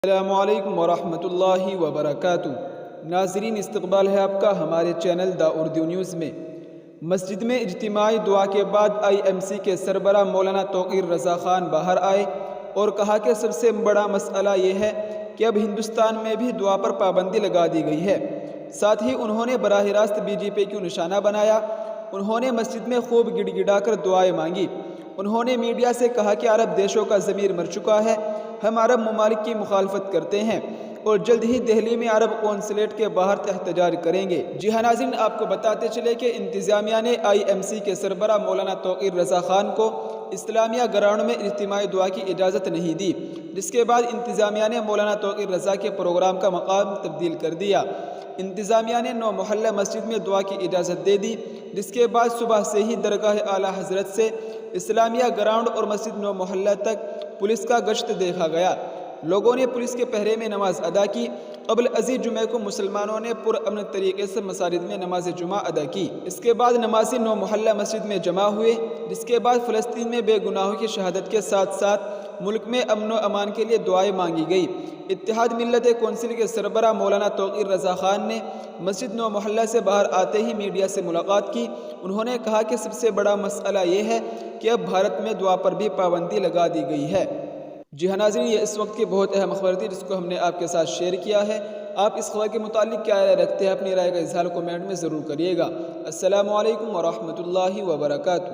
السلام علیکم ورحمۃ اللہ وبرکاتہ۔ ناظرین، استقبال ہے آپ کا ہمارے چینل دا اردو نیوز میں۔ مسجد میں اجتماعی دعا کے بعد IMC کے سربراہ مولانا توقیر رضا خان باہر آئے اور کہا کہ سب سے بڑا مسئلہ یہ ہے کہ اب ہندوستان میں بھی دعا پر پابندی لگا دی گئی ہے۔ ساتھ ہی انہوں نے براہ راست BJP کو نشانہ بنایا۔ انہوں نے مسجد میں خوب گڑ گڑا کر دعائیں مانگی۔ انہوں نے میڈیا سے کہا کہ عرب دیشوں کا ضمیر مر چکا ہے، ہم عرب ممالک کی مخالفت کرتے ہیں اور جلد ہی دہلی میں عرب قونصلیٹ کے باہر احتجاج کریں گے۔ جی ہاں ناظرین، آپ کو بتاتے چلے کہ انتظامیہ نے IMC کے سربراہ مولانا توقیر رضا خان کو اسلامیہ گراؤنڈ میں اجتماعی دعا کی اجازت نہیں دی، جس کے بعد انتظامیہ نے مولانا توقیر رضا کے پروگرام کا مقام تبدیل کر دیا۔ انتظامیہ نے 9 محلہ مسجد میں دعا کی اجازت دے دی، جس کے بعد صبح سے ہی درگاہ اعلیٰ حضرت سے اسلامیہ گراؤنڈ اور مسجد 9 محلہ تک پولیس کا گشت دیکھا گیا۔ لوگوں نے پولیس کے پہرے میں نماز ادا کی۔ قبل ازیں جمعے کو مسلمانوں نے پرامن طریقے سے مساجد میں نماز جمعہ ادا کی۔ اس کے بعد نمازی 9 محلہ مسجد میں جمع ہوئے، جس کے بعد فلسطین میں بے گناہوں کی شہادت کے ساتھ ساتھ ملک میں امن و امان کے لیے دعائیں مانگی گئی۔ اتحاد ملت کونسل کے سربراہ مولانا توقیر رضا خان نے مسجد 9 محلہ سے باہر آتے ہی میڈیا سے ملاقات کی۔ انہوں نے کہا کہ سب سے بڑا مسئلہ یہ ہے کہ اب بھارت میں دعا پر بھی پابندی لگا دی گئی ہے۔ جی ہاں ناظرین، یہ اس وقت کی بہت اہم خبر تھی جس کو ہم نے آپ کے ساتھ شیئر کیا ہے۔ آپ اس خبر کے متعلق کیا رائے رکھتے ہیں؟ اپنی رائے کا اظہار کمنٹ میں ضرور کریے گا۔ السلام علیکم ورحمۃ اللہ وبرکاتہ۔